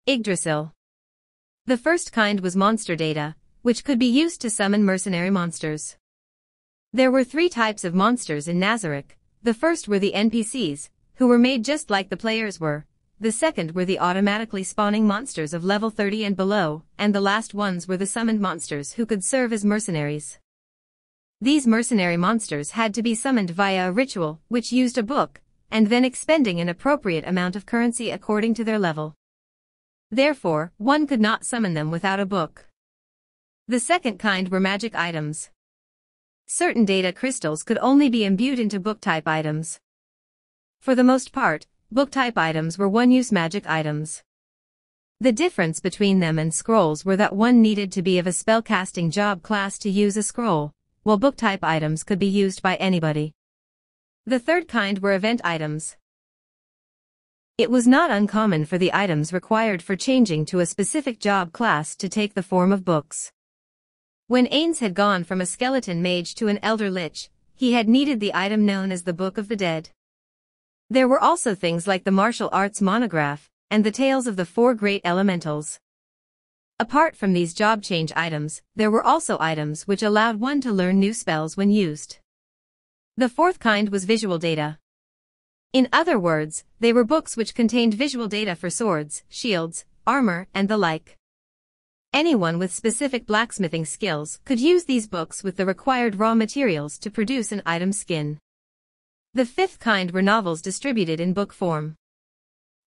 Yggdrasil. The first kind was monster data, which could be used to summon mercenary monsters. There were three types of monsters in Nazarick. The first were the NPCs, who were made just like the players were. The second were the automatically spawning monsters of level 30 and below, and the last ones were the summoned monsters who could serve as mercenaries. These mercenary monsters had to be summoned via a ritual, which used a book, and then expending an appropriate amount of currency according to their level. Therefore, one could not summon them without a book. The second kind were magic items. Certain data crystals could only be imbued into book-type items. For the most part, book-type items were one-use magic items. The difference between them and scrolls were that one needed to be of a spellcasting job class to use a scroll, while book-type items could be used by anybody. The third kind were event items. It was not uncommon for the items required for changing to a specific job class to take the form of books. When Ains had gone from a skeleton mage to an elder lich, he had needed the item known as the Book of the Dead. There were also things like the martial arts monograph, and the tales of the four great elementals. Apart from these job change items, there were also items which allowed one to learn new spells when used. The fourth kind was visual data. In other words, they were books which contained visual data for swords, shields, armor, and the like. Anyone with specific blacksmithing skills could use these books with the required raw materials to produce an item skin. The fifth kind were novels distributed in book form.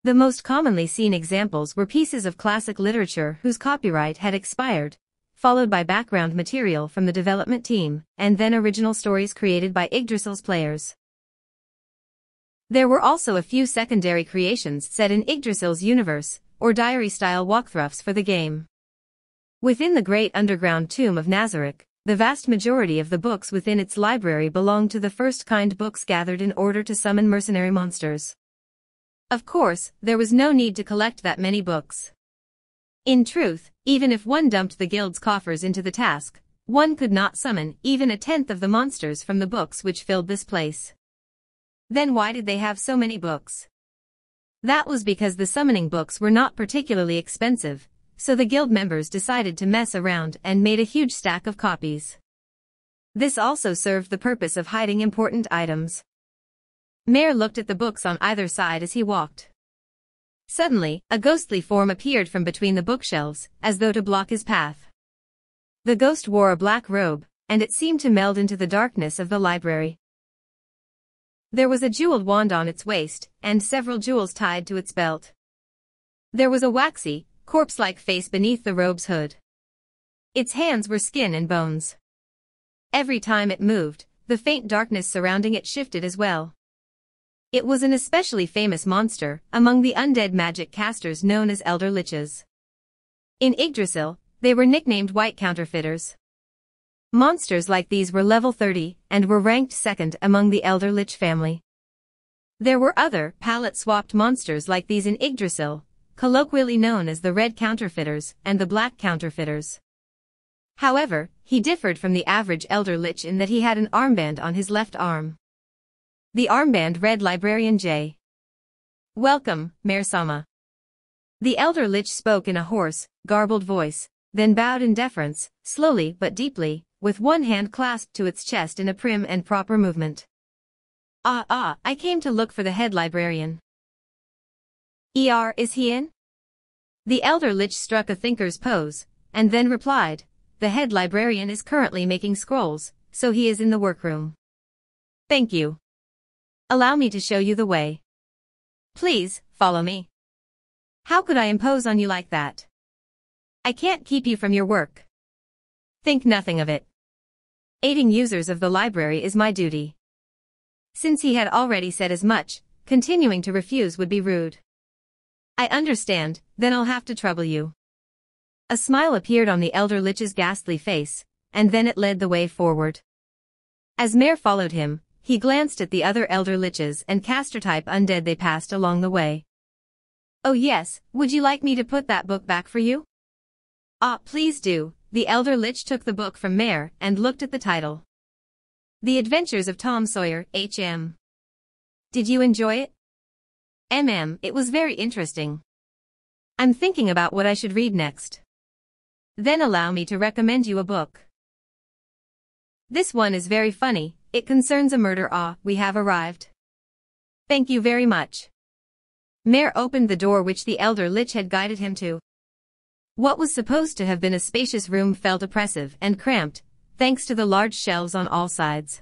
The most commonly seen examples were pieces of classic literature whose copyright had expired, followed by background material from the development team, and then original stories created by Yggdrasil's players. There were also a few secondary creations set in Yggdrasil's universe, or diary-style walkthroughs for the game. Within the great underground tomb of Nazarick, the vast majority of the books within its library belonged to the first kind books gathered in order to summon mercenary monsters. Of course, there was no need to collect that many books. In truth, even if one dumped the guild's coffers into the task, one could not summon even a tenth of the monsters from the books which filled this place. Then why did they have so many books? That was because the summoning books were not particularly expensive, so the guild members decided to mess around and made a huge stack of copies. This also served the purpose of hiding important items. Mare looked at the books on either side as he walked. Suddenly, a ghostly form appeared from between the bookshelves, as though to block his path. The ghost wore a black robe, and it seemed to meld into the darkness of the library. There was a jeweled wand on its waist, and several jewels tied to its belt. There was a waxy, corpse-like face beneath the robe's hood. Its hands were skin and bones. Every time it moved, the faint darkness surrounding it shifted as well. It was an especially famous monster among the undead magic casters known as elder liches. In Yggdrasil, they were nicknamed white counterfeiters. Monsters like these were level 30 and were ranked second among the elder lich family. There were other palette-swapped monsters like these in Yggdrasil, colloquially known as the red counterfeiters and the black counterfeiters. However, he differed from the average elder lich in that he had an armband on his left arm. The armband read Librarian J. Welcome, Mare-sama. The elder lich spoke in a hoarse, garbled voice, then bowed in deference, slowly but deeply, with one hand clasped to its chest in a prim and proper movement. I came to look for the head librarian. Is he in? The elder lich struck a thinker's pose, and then replied, the head librarian is currently making scrolls, so he is in the workroom. Thank you. Allow me to show you the way. Please, follow me. How could I impose on you like that? I can't keep you from your work. Think nothing of it. Aiding users of the library is my duty. Since he had already said as much, continuing to refuse would be rude. I understand, then I'll have to trouble you. A smile appeared on the elder lich's ghastly face, and then it led the way forward. As Mare followed him, he glanced at the other elder liches and caster-type undead they passed along the way. Oh yes, would you like me to put that book back for you? Please do. The elder lich took the book from Mare and looked at the title. The Adventures of Tom Sawyer, H.M. Did you enjoy it? It was very interesting. I'm thinking about what I should read next. Then allow me to recommend you a book. This one is very funny, it concerns a murder. We have arrived. Thank you very much. Mayor opened the door which the elder Lich had guided him to. What was supposed to have been a spacious room felt oppressive and cramped, thanks to the large shelves on all sides.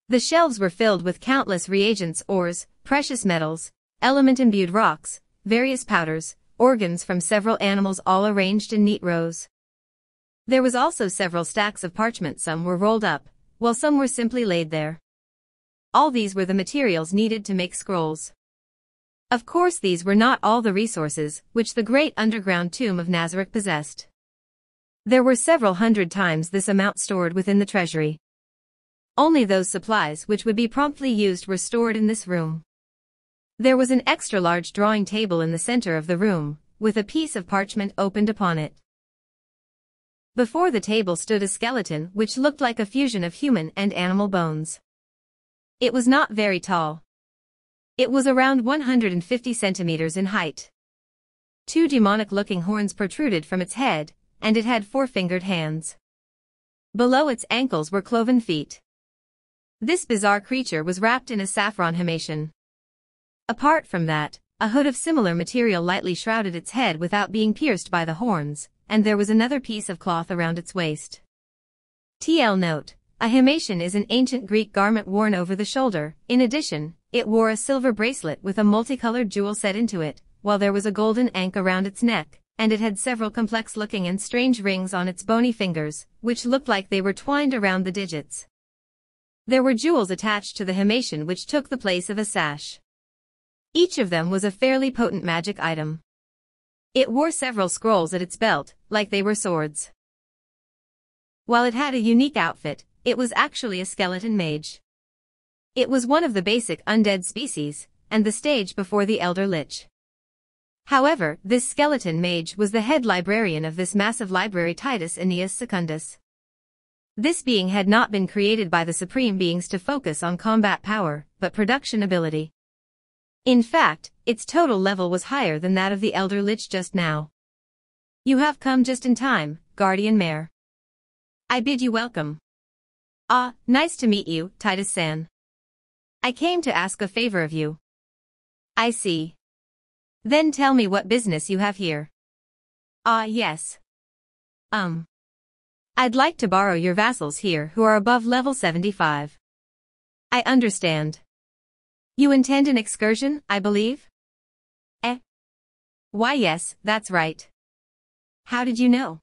The shelves were filled with countless reagents, ores, precious metals, element-imbued rocks, various powders, organs from several animals all arranged in neat rows. There was also several stacks of parchment. Some were rolled up, while some were simply laid there. All these were the materials needed to make scrolls. Of course, these were not all the resources which the great underground tomb of Nazareth possessed. There were several hundred times this amount stored within the treasury. Only those supplies which would be promptly used were stored in this room. There was an extra-large drawing table in the center of the room, with a piece of parchment opened upon it. Before the table stood a skeleton which looked like a fusion of human and animal bones. It was not very tall. It was around 150 centimeters in height. 2 demonic-looking horns protruded from its head, and it had 4-fingered hands. Below its ankles were cloven feet. This bizarre creature was wrapped in a saffron himation. Apart from that, a hood of similar material lightly shrouded its head without being pierced by the horns, and there was another piece of cloth around its waist. TL note: a himation is an ancient Greek garment worn over the shoulder. In addition, it wore a silver bracelet with a multicolored jewel set into it, while there was a golden ankh around its neck, and it had several complex-looking and strange rings on its bony fingers, which looked like they were twined around the digits. There were jewels attached to the himation which took the place of a sash. Each of them was a fairly potent magic item. It wore several scrolls at its belt, like they were swords. While it had a unique outfit, it was actually a skeleton mage. It was one of the basic undead species, and the stage before the Elder Lich. However, this skeleton mage was the head librarian of this massive library, Titus Aeneas Secundus. This being had not been created by the supreme beings to focus on combat power, but production ability. In fact, its total level was higher than that of the Elder Lich just now. You have come just in time, Guardian Mare. I bid you welcome. Nice to meet you, Titus-san. I came to ask a favor of you. I see. Then tell me what business you have here. Yes. I'd like to borrow your vassals here who are above level 75. I understand. You intend an excursion, I believe? Why yes, that's right. How did you know?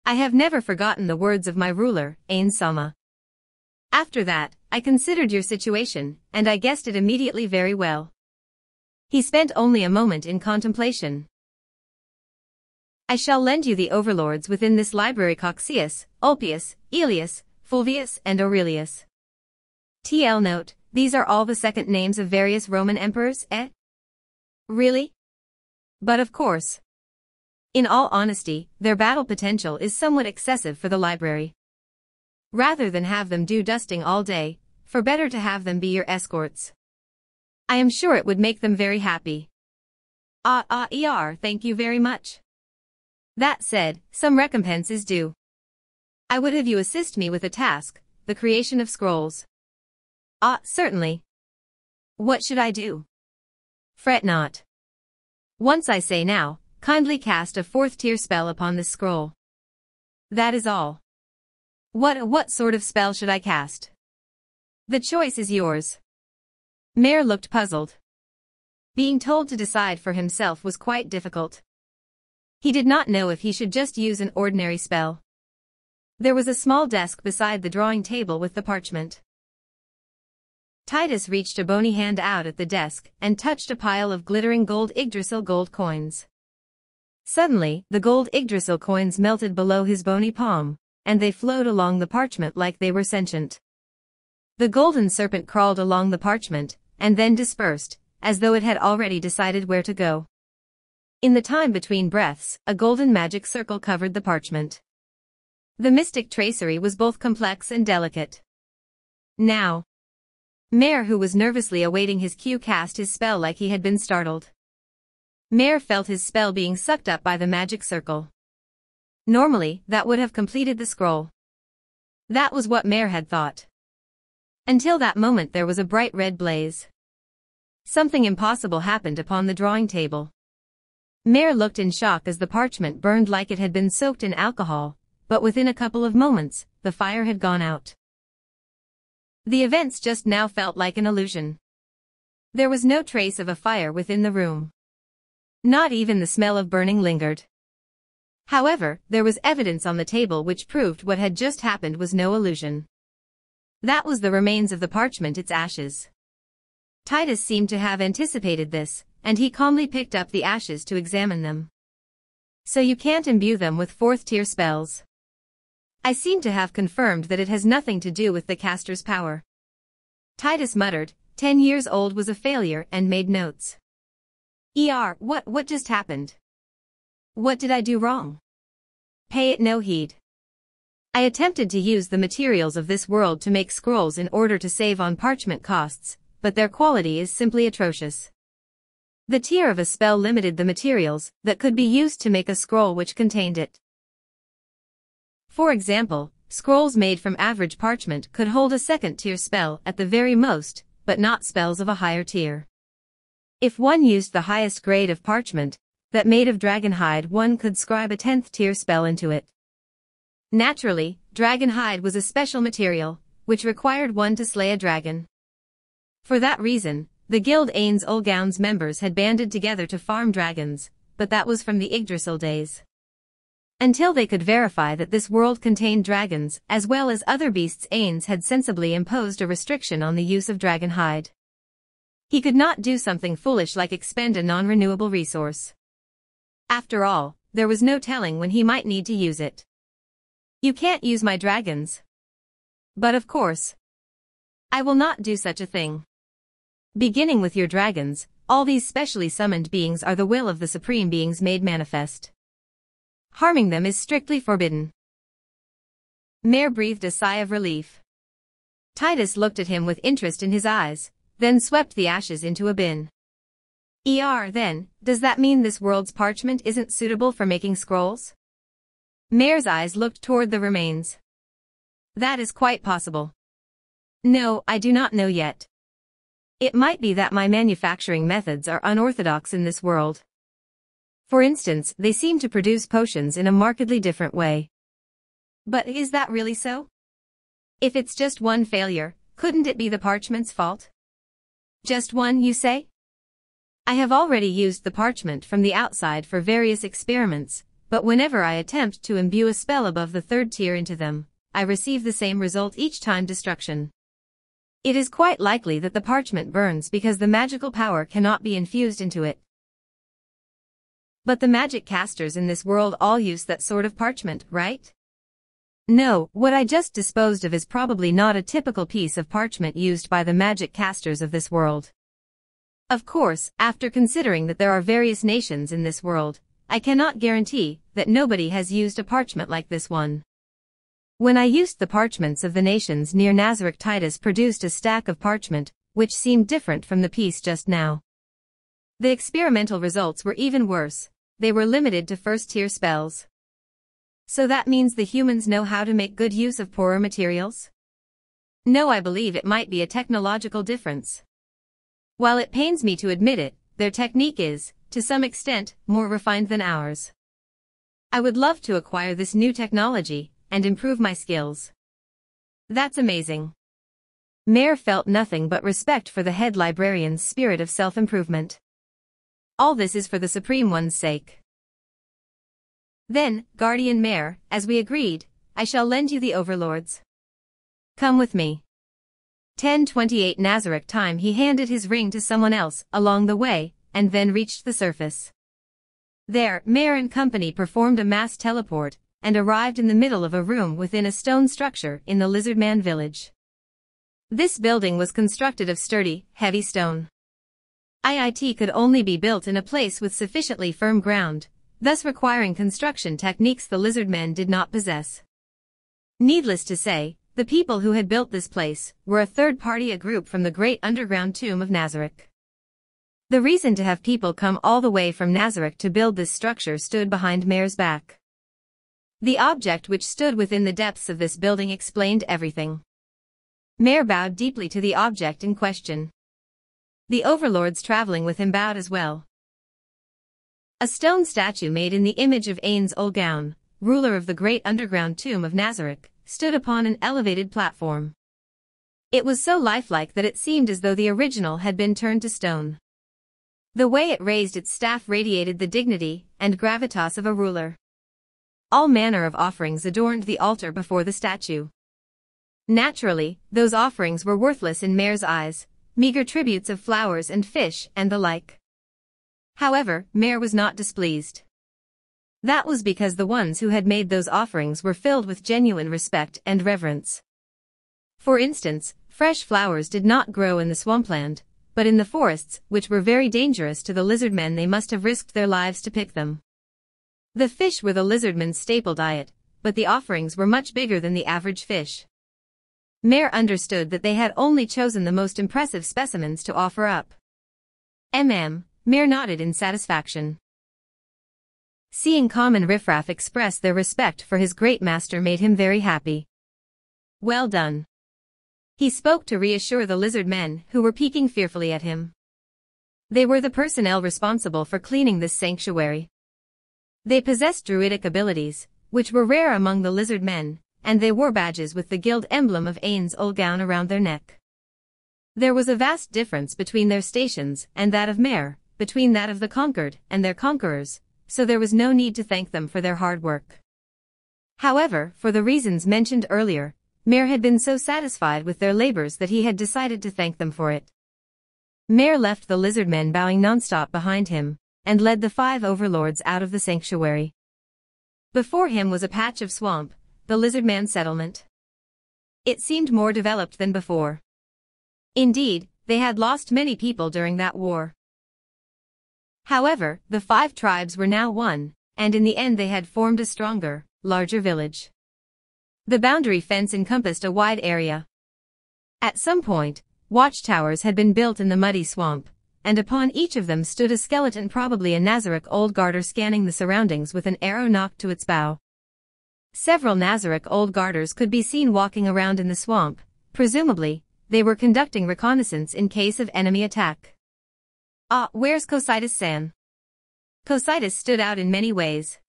I have never forgotten the words of my ruler, Ain Sama. After that, I considered your situation, and I guessed it immediately very well. He spent only a moment in contemplation. I shall lend you the overlords within this library: Coxius, Ulpius, Elius, Fulvius, and Aurelius. TL note: these are all the second names of various Roman emperors, Really? But of course. In all honesty, their battle potential is somewhat excessive for the library. Rather than have them do dusting all day, for better to have them be your escorts. I am sure it would make them very happy. Thank you very much. That said, some recompense is due. I would have you assist me with a task, the creation of scrolls. Certainly. What should I do? Fret not. Once I say now, kindly cast a 4th-tier spell upon this scroll. That is all. What sort of spell should I cast? The choice is yours. Mare looked puzzled. Being told to decide for himself was quite difficult. He did not know if he should just use an ordinary spell. There was a small desk beside the drawing table with the parchment. Titus reached a bony hand out at the desk and touched a pile of glittering gold Yggdrasil gold coins. Suddenly, the gold Yggdrasil coins melted below his bony palm, and they flowed along the parchment like they were sentient. The golden serpent crawled along the parchment, and then dispersed, as though it had already decided where to go. In the time between breaths, a golden magic circle covered the parchment. The mystic tracery was both complex and delicate. Now, Mare, who was nervously awaiting his cue, cast his spell like he had been startled. Mare felt his spell being sucked up by the magic circle. Normally, that would have completed the scroll. That was what Mare had thought. Until that moment there was a bright red blaze. Something impossible happened upon the drawing table. Mare looked in shock as the parchment burned like it had been soaked in alcohol, but within a couple of moments, the fire had gone out. The events just now felt like an illusion. There was no trace of a fire within the room. Not even the smell of burning lingered. However, there was evidence on the table which proved what had just happened was no illusion. That was the remains of the parchment, its ashes. Titus seemed to have anticipated this, and he calmly picked up the ashes to examine them. So you can't imbue them with fourth-tier spells. I seem to have confirmed that it has nothing to do with the caster's power. Titus muttered, 10 years old, was a failure, and made notes. What just happened? What did I do wrong? Pay it no heed. I attempted to use the materials of this world to make scrolls in order to save on parchment costs, but their quality is simply atrocious. The tier of a spell limited the materials that could be used to make a scroll which contained it. For example, scrolls made from average parchment could hold a second-tier spell at the very most, but not spells of a higher tier. If one used the highest grade of parchment, that made of dragon hide, one could scribe a 10th-tier spell into it. Naturally, dragon hide was a special material, which required one to slay a dragon. For that reason, the guild Ains Ulgaun's members had banded together to farm dragons, but that was from the Yggdrasil days. Until they could verify that this world contained dragons as well as other beasts, Ains had sensibly imposed a restriction on the use of dragon hide. He could not do something foolish like expend a non-renewable resource. After all, there was no telling when he might need to use it. You can't use my dragons. But of course, I will not do such a thing. Beginning with your dragons, all these specially summoned beings are the will of the supreme beings made manifest. Harming them is strictly forbidden. Mare breathed a sigh of relief. Titus looked at him with interest in his eyes, then swept the ashes into a bin. Then, does that mean this world's parchment isn't suitable for making scrolls? Mare's eyes looked toward the remains. That is quite possible. No, I do not know yet. It might be that my manufacturing methods are unorthodox in this world. For instance, they seem to produce potions in a markedly different way. But is that really so? If it's just one failure, couldn't it be the parchment's fault? Just one, you say? I have already used the parchment from the outside for various experiments, but whenever I attempt to imbue a spell above the third tier into them, I receive the same result each time: destruction. It is quite likely that the parchment burns because the magical power cannot be infused into it. But the magic casters in this world all use that sort of parchment, right? No, what I just disposed of is probably not a typical piece of parchment used by the magic casters of this world. Of course, after considering that there are various nations in this world, I cannot guarantee that nobody has used a parchment like this one. When I used the parchments of the nations near Nazareth, Titus produced a stack of parchment, which seemed different from the piece just now. The experimental results were even worse. They were limited to first-tier spells. So that means the humans know how to make good use of poorer materials? No, I believe it might be a technological difference. While it pains me to admit it, their technique is, to some extent, more refined than ours. I would love to acquire this new technology and improve my skills. That's amazing. Mare felt nothing but respect for the head librarian's spirit of self-improvement. All this is for the Supreme One's sake. Then, Guardian Mare, as we agreed, I shall lend you the Overlords. Come with me. 10:28 Nazareth time. He handed his ring to someone else along the way, and then reached the surface. There, Mare and company performed a mass teleport, and arrived in the middle of a room within a stone structure in the Lizardman village. This building was constructed of sturdy, heavy stone. It could only be built in a place with sufficiently firm ground, thus requiring construction techniques the Lizardmen did not possess. Needless to say, the people who had built this place were a third party, a group from the great underground tomb of Nazareth. The reason to have people come all the way from Nazareth to build this structure stood behind Mare's back. The object which stood within the depths of this building explained everything. Mare bowed deeply to the object in question. The overlords traveling with him bowed as well. A stone statue made in the image of Ains ul Gaun, ruler of the great underground tomb of Nazareth, stood upon an elevated platform. It was so lifelike that it seemed as though the original had been turned to stone. The way it raised its staff radiated the dignity and gravitas of a ruler. All manner of offerings adorned the altar before the statue. Naturally, those offerings were worthless in Mare's eyes, meager tributes of flowers and fish and the like. However, Mare was not displeased. That was because the ones who had made those offerings were filled with genuine respect and reverence. For instance, fresh flowers did not grow in the swampland, but in the forests, which were very dangerous to the lizardmen. They must have risked their lives to pick them. The fish were the lizardmen's staple diet, but the offerings were much bigger than the average fish. Mare understood that they had only chosen the most impressive specimens to offer up. Mare nodded in satisfaction. Seeing common riffraff express their respect for his great master made him very happy. Well done. He spoke to reassure the lizard men who were peeking fearfully at him. They were the personnel responsible for cleaning this sanctuary. They possessed druidic abilities, which were rare among the lizard men, and they wore badges with the guild emblem of Ains ul Gaun around their neck. There was a vast difference between their stations and that of Mare, between that of the conquered and their conquerors, so there was no need to thank them for their hard work. However, for the reasons mentioned earlier, Mare had been so satisfied with their labors that he had decided to thank them for it. Mare left the lizardmen bowing nonstop behind him, and led the 5 overlords out of the sanctuary. Before him was a patch of swamp, the lizardman settlement. It seemed more developed than before. Indeed, they had lost many people during that war. However, the 5 tribes were now one, and in the end they had formed a stronger, larger village. The boundary fence encompassed a wide area. At some point, watchtowers had been built in the muddy swamp, and upon each of them stood a skeleton, probably a Nazareth old garter, scanning the surroundings with an arrow nocked to its bow. Several Nazareth old garters could be seen walking around in the swamp. Presumably, they were conducting reconnaissance in case of enemy attack. Where's Cositus-san? Cositus stood out in many ways.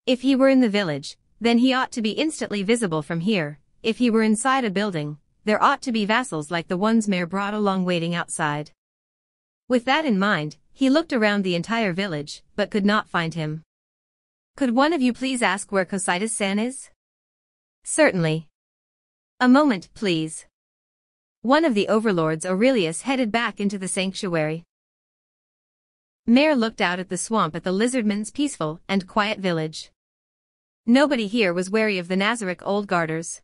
If he were in the village, then he ought to be instantly visible from here. If he were inside a building, there ought to be vassals like the ones Mare brought along waiting outside. With that in mind, he looked around the entire village, but could not find him. Could one of you please ask where Cositus-san is? Certainly. A moment, please. One of the overlords, Aurelius, headed back into the sanctuary. Mare looked out at the swamp at the lizardmen's peaceful and quiet village. Nobody here was wary of the Nazareth old garters.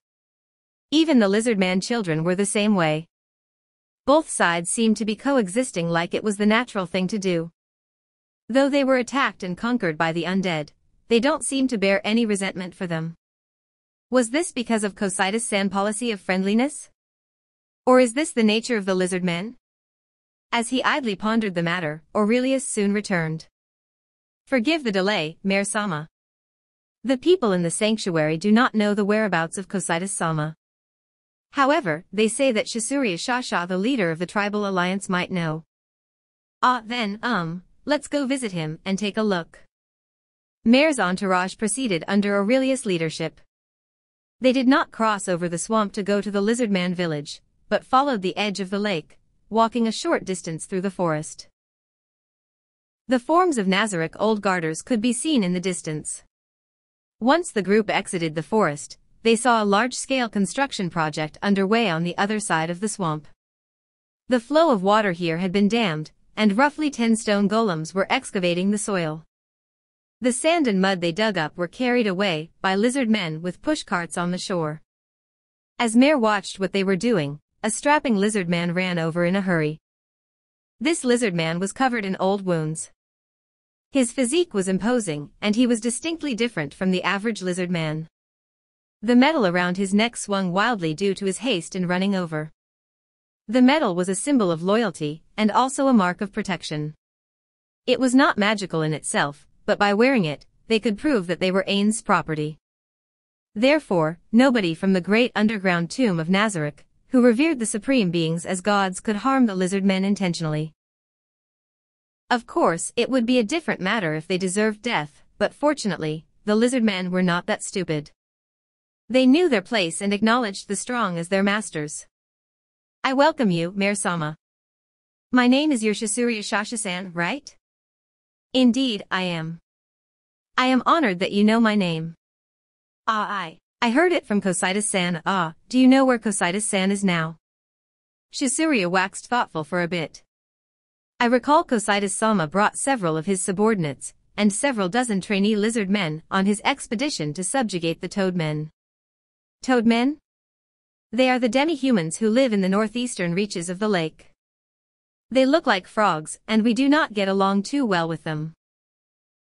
Even the lizardman children were the same way. Both sides seemed to be coexisting like it was the natural thing to do. Though they were attacked and conquered by the undead, they don't seem to bear any resentment for them. Was this because of Cositus-san's policy of friendliness? Or is this the nature of the lizardmen? As he idly pondered the matter, Aurelius soon returned. Forgive the delay, Mare-sama. The people in the sanctuary do not know the whereabouts of Cositus-sama. However, they say that Shasuria Shasha, the leader of the tribal alliance, might know. Then, let's go visit him and take a look. Mare's entourage proceeded under Aurelius' leadership. They did not cross over the swamp to go to the lizardman village, but followed the edge of the lake, walking a short distance through the forest. The forms of Nazareth old garters could be seen in the distance. Once the group exited the forest, they saw a large-scale construction project underway on the other side of the swamp. The flow of water here had been dammed, and roughly 10 stone golems were excavating the soil. The sand and mud they dug up were carried away by lizard men with pushcarts on the shore. As Mare watched what they were doing, a strapping lizard man ran over in a hurry. This lizard man was covered in old wounds. His physique was imposing, and he was distinctly different from the average lizard man. The metal around his neck swung wildly due to his haste in running over. The metal was a symbol of loyalty, and also a mark of protection. It was not magical in itself, but by wearing it, they could prove that they were Ain's property. Therefore, nobody from the great underground tomb of Nazareth, who revered the supreme beings as gods, could harm the lizard men intentionally. Of course, it would be a different matter if they deserved death, but fortunately, the lizard men were not that stupid. They knew their place and acknowledged the strong as their masters. I welcome you, Mayor Sama. My name is Shisuria Shasha-san, right? Indeed, I am. I am honored that you know my name. I heard it from Kositas-san. Do you know where Kositas-san is now? Shisuria waxed thoughtful for a bit. I recall Kositas-sama brought several of his subordinates, and several dozen trainee lizard men, on his expedition to subjugate the toadmen. Toadmen? They are the demi-humans who live in the northeastern reaches of the lake. They look like frogs, and we do not get along too well with them.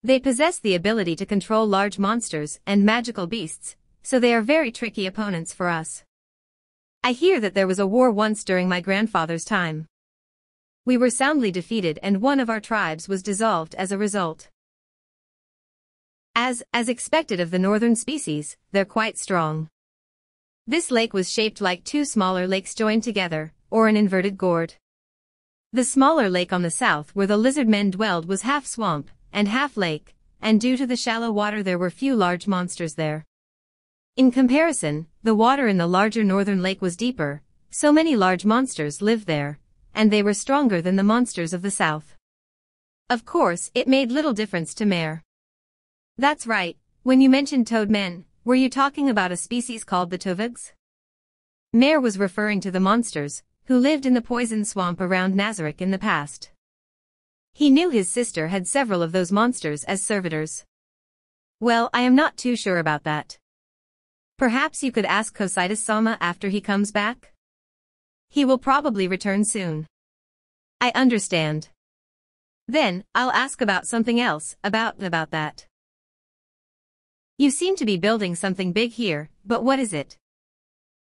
They possess the ability to control large monsters and magical beasts, so they are very tricky opponents for us. I hear that there was a war once during my grandfather's time. We were soundly defeated and one of our tribes was dissolved as a result. As expected of the northern species, they're quite strong. This lake was shaped like two smaller lakes joined together, or an inverted gourd. The smaller lake on the south where the lizard men dwelled was half swamp and half lake, and due to the shallow water there were few large monsters there. In comparison, the water in the larger northern lake was deeper, so many large monsters lived there, and they were stronger than the monsters of the south. Of course, it made little difference to Mare. That's right, when you mentioned toadmen, were you talking about a species called the tovigs? Mare was referring to the monsters, who lived in the poison swamp around Nazareth in the past. He knew his sister had several of those monsters as servitors. Well, I am not too sure about that. Perhaps you could ask Kositas-sama after he comes back? He will probably return soon. I understand. Then, I'll ask about something else, about that. You seem to be building something big here, but what is it?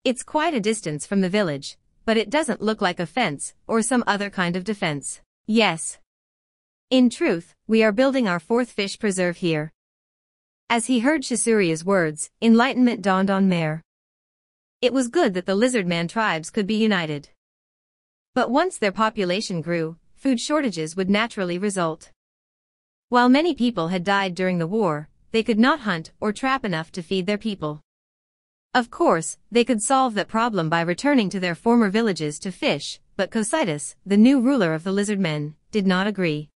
It's quite a distance from the village, but it doesn't look like a fence, or some other kind of defense. Yes. In truth, we are building our fourth fish preserve here. As he heard Shisuria's words, enlightenment dawned on Mare. It was good that the lizardman tribes could be united. But once their population grew, food shortages would naturally result. While many people had died during the war, they could not hunt or trap enough to feed their people. Of course, they could solve that problem by returning to their former villages to fish, but Kositas, the new ruler of the lizardmen, did not agree.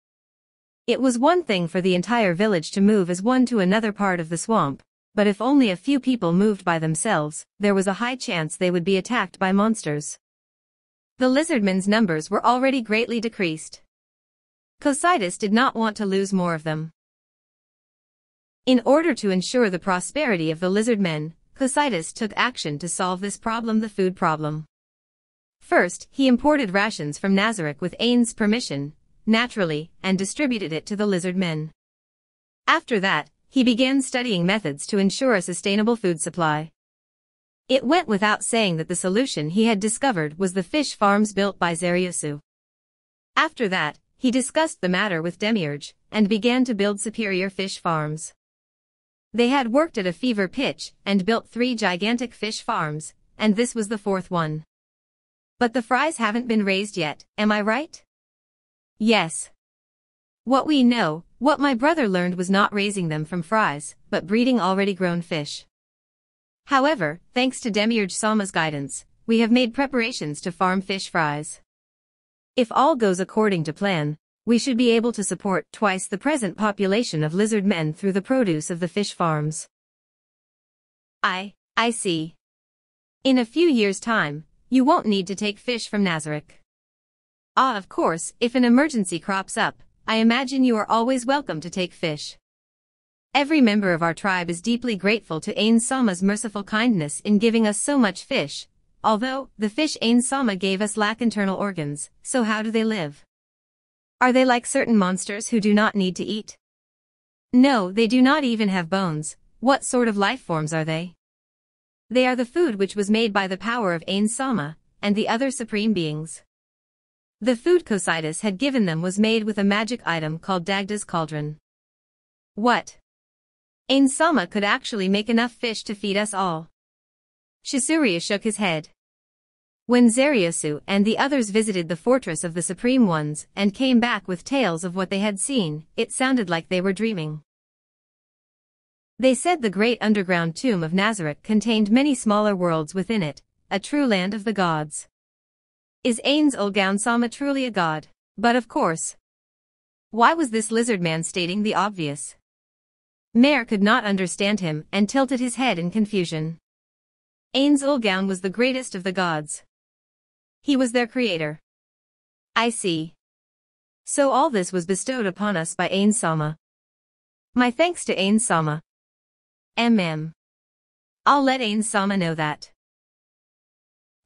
It was one thing for the entire village to move as one to another part of the swamp, but if only a few people moved by themselves, there was a high chance they would be attacked by monsters. The lizardmen's numbers were already greatly decreased. Kositas did not want to lose more of them. In order to ensure the prosperity of the lizardmen, Kositas took action to solve this problem, the food problem. First, he imported rations from Nazareth with Ain's permission, naturally, and distributed it to the lizardmen. After that, he began studying methods to ensure a sustainable food supply. It went without saying that the solution he had discovered was the fish farms built by Zariusu. After that, he discussed the matter with Demiurge, and began to build superior fish farms. They had worked at a fever pitch, and built 3 gigantic fish farms, and this was the 4th one. But the fries haven't been raised yet, am I right? Yes. What my brother learned was not raising them from fries, but breeding already grown fish. However, thanks to Demiurge Sama's guidance, we have made preparations to farm fish fries. If all goes according to plan, we should be able to support twice the present population of lizard men through the produce of the fish farms. I see. In a few years' time, you won't need to take fish from Nazareth. Of course, if an emergency crops up, I imagine you are always welcome to take fish. Every member of our tribe is deeply grateful to Ain Sama's merciful kindness in giving us so much fish, although the fish Ain Sama gave us lack internal organs, so how do they live? Are they like certain monsters who do not need to eat? No, they do not even have bones. What sort of life forms are they? They are the food which was made by the power of Ain Sama, and the other supreme beings. The food Cositus had given them was made with a magic item called Dagda's cauldron. What? Ain Sama could actually make enough fish to feed us all. Shisuria shook his head. When Zariasu and the others visited the fortress of the Supreme Ones and came back with tales of what they had seen, it sounded like they were dreaming. They said the great underground tomb of Nazareth contained many smaller worlds within it, a true land of the gods. Is Ain's Ulgaun Sama truly a god? But of course. Why was this lizard man stating the obvious? Mare could not understand him and tilted his head in confusion. Ain's Ulgaun was the greatest of the gods. He was their creator. I see. So all this was bestowed upon us by Ain Sama. My thanks to Ain Sama. I'll let Ain Sama know that.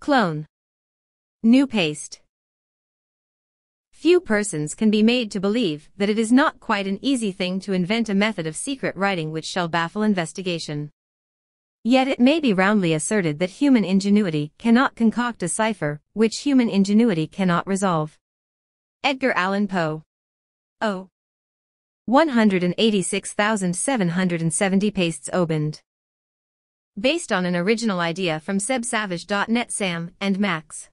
Clone. New paste. Few persons can be made to believe that it is not quite an easy thing to invent a method of secret writing which shall baffle investigation. Yet it may be roundly asserted that human ingenuity cannot concoct a cipher which human ingenuity cannot resolve. Edgar Allan Poe. 186,770 pastes opened. Based on an original idea from sebsavage.net. Sam and Max.